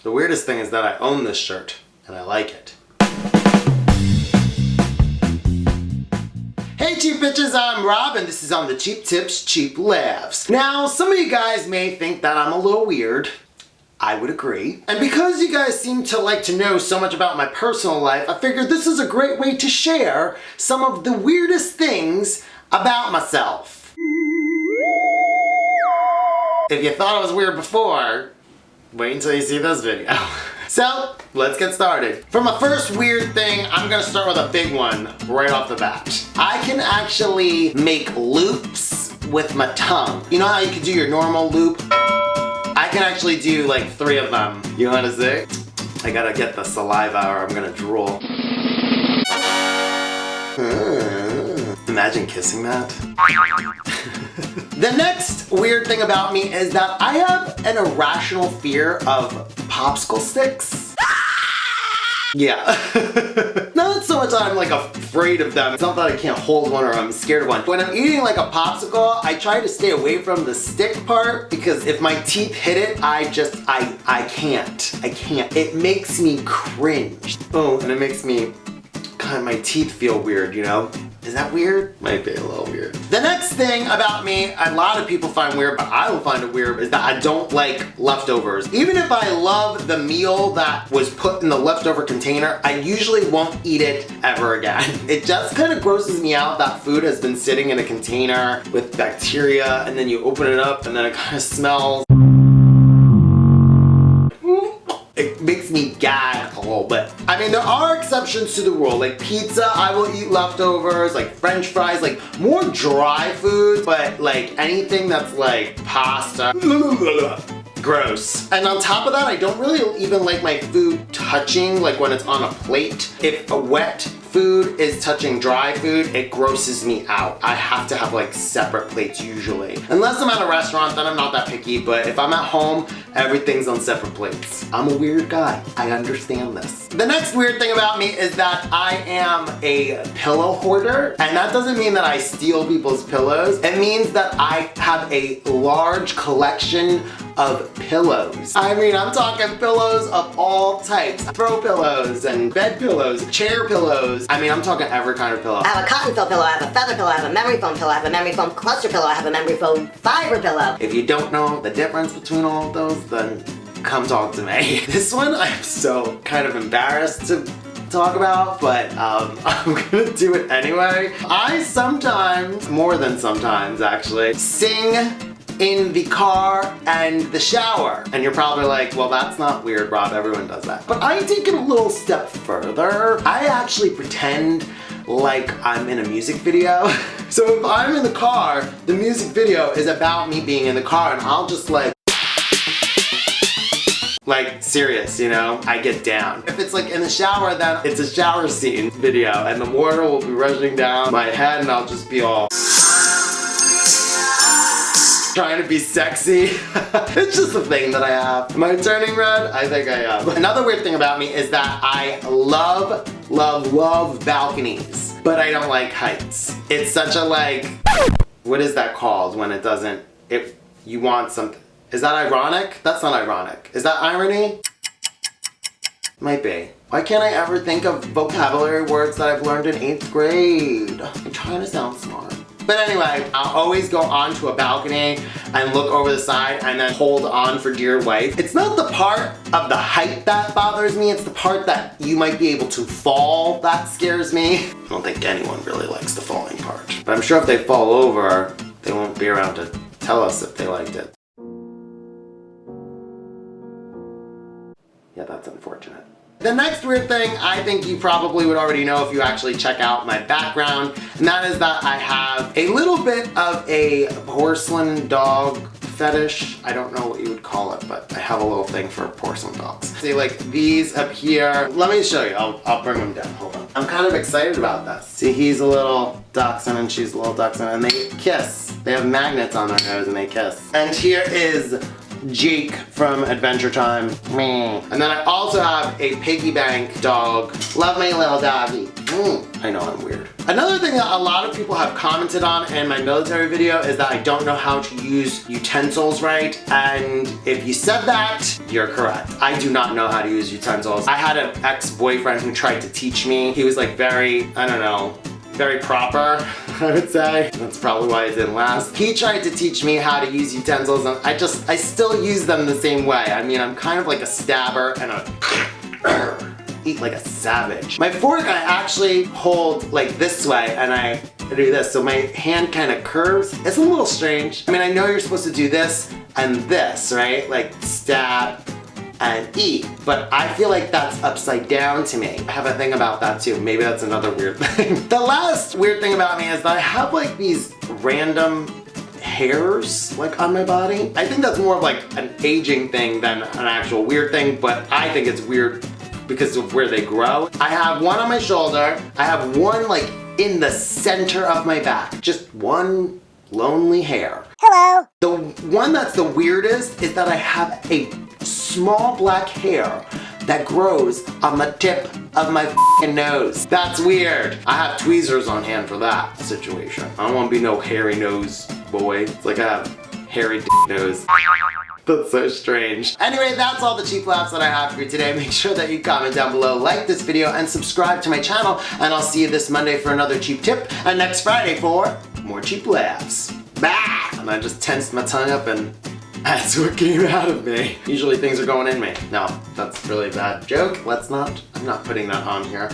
The weirdest thing is that I own this shirt, and I like it. Hey cheap bitches, I'm Rob, and this is On The Cheap Tips, Cheap Laughs. Now, some of you guys may think that I'm a little weird. I would agree. And because you guys seem to like to know so much about my personal life, I figured this is a great way to share some of the weirdest things about myself. If you thought I was weird before, wait until you see this video. So, let's get started. For my first weird thing, I'm gonna start with a big one right off the bat. I can actually make loops with my tongue. You know how you can do your normal loop? I can actually do like 3 of them. You wanna see? I gotta get the saliva or I'm gonna drool. Imagine kissing that. The next weird thing about me is that I have an irrational fear of popsicle sticks. Yeah. Not so much that I'm like afraid of them. It's not that I can't hold one or I'm scared of one. When I'm eating like a popsicle, I try to stay away from the stick part because if my teeth hit it, I can't. I can't. It makes me cringe. Oh, and it makes me, God, my teeth feel weird, you know? Is that weird? Might be a little weird. The next thing about me, a lot of people find weird, but I don't find it weird, is that I don't like leftovers. Even if I love the meal that was put in the leftover container, I usually won't eat it ever again. It just kind of grosses me out that food has been sitting in a container with bacteria, and then you open it up and then it kind of smells. It makes me gag a little bit. I mean, there are exceptions to the rule. Like pizza, I will eat leftovers, like French fries, like more dry food, but like anything that's like pasta, gross. And on top of that, I don't really even like my food touching, like when it's on a plate. If a wet food is touching dry food, it grosses me out. I have to have like separate plates usually. Unless I'm at a restaurant, then I'm not that picky, but if I'm at home, everything's on separate plates. I'm a weird guy. I understand this. The next weird thing about me is that I am a pillow hoarder, and that doesn't mean that I steal people's pillows. It means that I have a large collection of pillows. I mean, I'm talking pillows of all types. Throw pillows and bed pillows, chair pillows. I mean, I'm talking every kind of pillow. I have a cotton fill pillow, I have a feather pillow, I have a memory foam pillow, I have a memory foam cluster pillow, I have a memory foam fiber pillow. If you don't know the difference between all of those, then come talk to me. This one I'm so kind of embarrassed to talk about, but I'm gonna do it anyway. I sometimes, more than sometimes actually, sing in the car and the shower. And you're probably like, well, that's not weird, Rob, everyone does that. But I take it a little step further. I actually pretend like I'm in a music video. So if I'm in the car, the music video is about me being in the car, and I'll just like serious, you know? I get down. If it's like in the shower, then it's a shower scene video, and the water will be rushing down my head, and I'll just be all trying to be sexy. It's just a thing that I have. Am I turning red? I think I am. Another weird thing about me is that I love balconies, but I don't like heights. It's such a like, what is that called when it doesn't, if you want something. Is that ironic? That's not ironic. Is that irony? Might be. Why can't I ever think of vocabulary words that I've learned in 8th grade? I'm trying to sound smart. But anyway, I'll always go onto a balcony and look over the side and then hold on for dear life. It's not the part of the height that bothers me, it's the part that you might be able to fall that scares me. I don't think anyone really likes the falling part. But I'm sure if they fall over, they won't be around to tell us if they liked it. Yeah, that's unfortunate. The next weird thing I think you probably would already know if you actually check out my background, and that is that I have a little bit of a porcelain dog fetish. I don't know what you would call it, but I have a little thing for porcelain dogs. See, like these up here. Let me show you. I'll bring them down. Hold on. I'm kind of excited about this. See, he's a little dachshund and she's a little dachshund, and they kiss. They have magnets on their nose and they kiss. And here is Jake from Adventure Time. Meh. And then I also have a piggy bank dog. Love my little doggy. I know I'm weird. Another thing that a lot of people have commented on in my military video is that I don't know how to use utensils right. And if you said that, you're correct. I do not know how to use utensils. I had an ex-boyfriend who tried to teach me. He was like very, I don't know, very proper, I would say. That's probably why it didn't last. He tried to teach me how to use utensils and I still use them the same way. I mean, I'm kind of like a stabber and eat like a savage. My fork I actually hold like this way and I do this, so my hand kind of curves. It's a little strange. I mean, I know you're supposed to do this and this, right? Like stab and eat, but I feel like that's upside down to me. I have a thing about that too. Maybe that's another weird thing. The last weird thing about me is that I have like these random hairs like on my body. I think that's more of like an aging thing than an actual weird thing, but I think it's weird because of where they grow. I have one on my shoulder. I have one like in the center of my back. Just one lonely hair. Hello. The one that's the weirdest is that I have a small black hair that grows on the tip of my f***ing nose. That's weird. I have tweezers on hand for that situation. I don't want to be no hairy nose boy. It's like I have hairy nose. That's so strange. Anyway, that's all the cheap laughs that I have for you today. Make sure that you comment down below, like this video, and subscribe to my channel. And I'll see you this Monday for another cheap tip, and next Friday for more cheap laughs. Bah! And I just tensed my tongue up and that's what came out of me. Usually things are going in me. No, that's really a bad joke. I'm not putting that on here.